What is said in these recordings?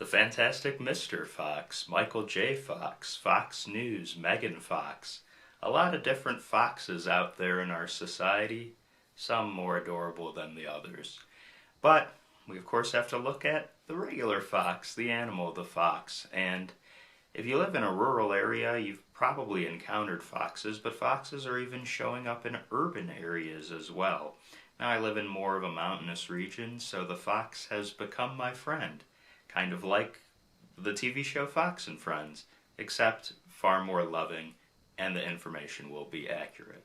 fantastic Mr. Fox, Michael J. Fox, Fox News, Megan Fox. A lot of different foxes out there in our society, some more adorable than the others. But we of course have to look at the regular fox, the animal, the fox. And if you live in a rural area, you've probably encountered foxes, but foxes are even showing up in urban areas as well. Now I live in more of a mountainous region, so the fox has become my friend. Kind of like the TV show Fox and Friends, except far more loving, and the information will be accurate.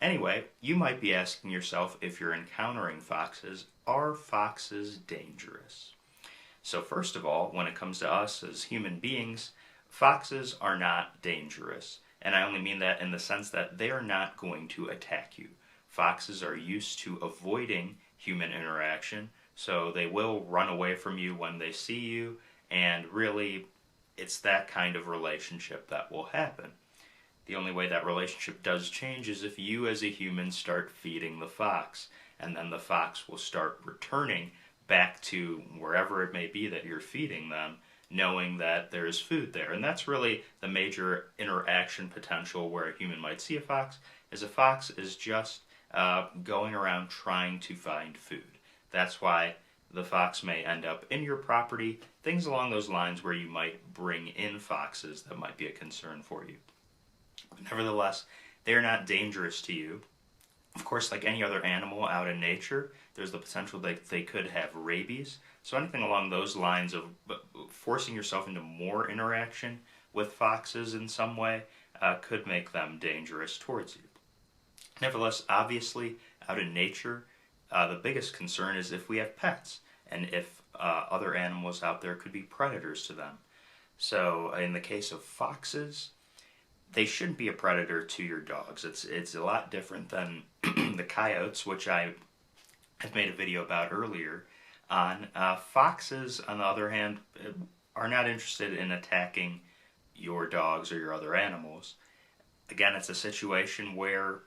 Anyway, you might be asking yourself, if you're encountering foxes, are foxes dangerous? So first of all, when it comes to us as human beings, foxes are not dangerous. And I only mean that in the sense that they are not going to attack you. Foxes are used to avoiding human interaction, so they will run away from you when they see you, and really, it's that kind of relationship that will happen. The only way that relationship does change is if you as a human start feeding the fox, and then the fox will start returning back to wherever it may be that you're feeding them, knowing that there's food there. And that's really the major interaction potential where a human might see a fox is just going around trying to find food. That's why the fox may end up in your property, things along those lines where you might bring in foxes that might be a concern for you. But nevertheless, they're not dangerous to you. Of course, like any other animal out in nature, there's the potential that they could have rabies. So anything along those lines of forcing yourself into more interaction with foxes in some way could make them dangerous towards you. Nevertheless, obviously, out in nature, the biggest concern is if we have pets, and if other animals out there could be predators to them. So in the case of foxes, they shouldn't be a predator to your dogs. It's a lot different than the coyotes, which I have made a video about earlier on. Foxes, on the other hand, are not interested in attacking your dogs or your other animals. Again, it's a situation where,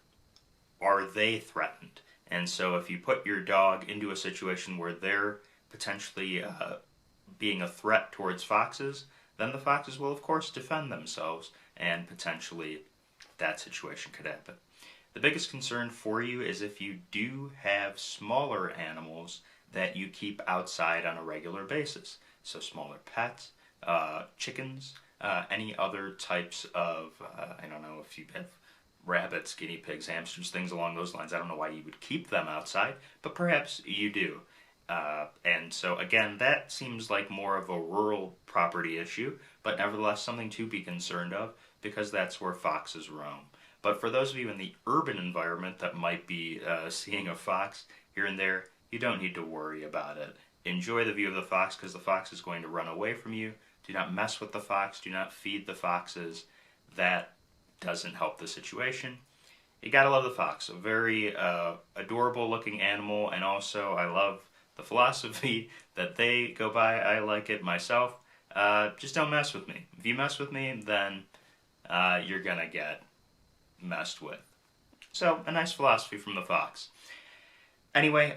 are they threatened? And so if you put your dog into a situation where they're potentially being a threat towards foxes, then the foxes will of course defend themselves, and potentially that situation could happen. The biggest concern for you is if you do have smaller animals that you keep outside on a regular basis. So smaller pets, chickens, any other types of, I don't know if you have rabbits, guinea pigs, hamsters, things along those lines. I don't know why you would keep them outside, but perhaps you do. And so again, that seems like more of a rural property issue, but nevertheless something to be concerned of, because that's where foxes roam. But for those of you in the urban environment that might be seeing a fox here and there, you don't need to worry about it. Enjoy the view of the fox, because the fox is going to run away from you. Do not mess with the fox. Do not feed the foxes. That doesn't help the situation. You gotta love the fox. A very adorable looking animal, and also I love the philosophy that they go by. I like it myself. Just don't mess with me. If you mess with me, then you're gonna get messed with. So, a nice philosophy from the fox. Anyway,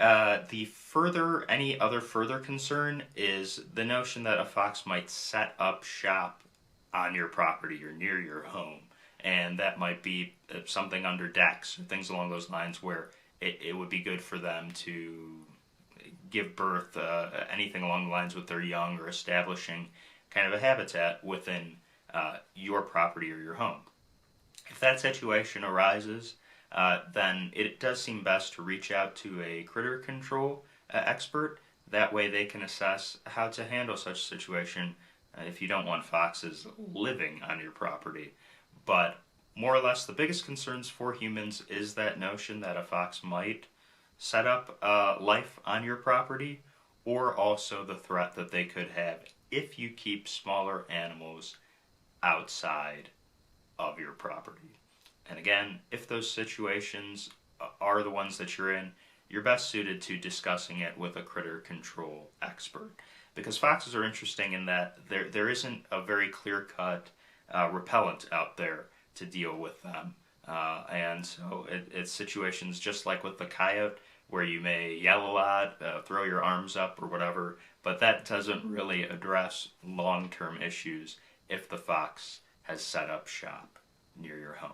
any other further concern is the notion that a fox might set up shop on your property or near your home. And that might be something under decks or things along those lines where it would be good for them to give birth, anything along the lines with their young, or establishing kind of a habitat within your property or your home. If that situation arises, then it does seem best to reach out to a critter control expert. That way they can assess how to handle such a situation if you don't want foxes living on your property. But more or less, the biggest concerns for humans is that notion that a fox might set up life on your property, or also the threat that they could have if you keep smaller animals outside of your property. And again, if those situations are the ones that you're in, you're best suited to discussing it with a critter control expert. Because foxes are interesting in that there isn't a very clear-cut repellent out there to deal with them. And so it's situations just like with the coyote, where you may yell a lot, throw your arms up or whatever, but that doesn't really address long-term issues if the fox has set up shop near your home.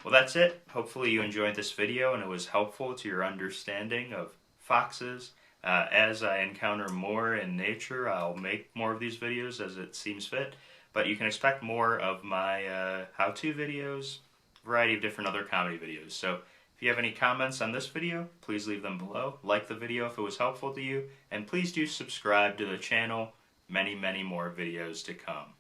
Well, that's it. Hopefully you enjoyed this video and it was helpful to your understanding of foxes. As I encounter more in nature, I'll make more of these videos as it seems fit, but you can expect more of my how-to videos, variety of different other comedy videos. So if you have any comments on this video, please leave them below. Like the video if it was helpful to you, and please do subscribe to the channel. Many, many more videos to come.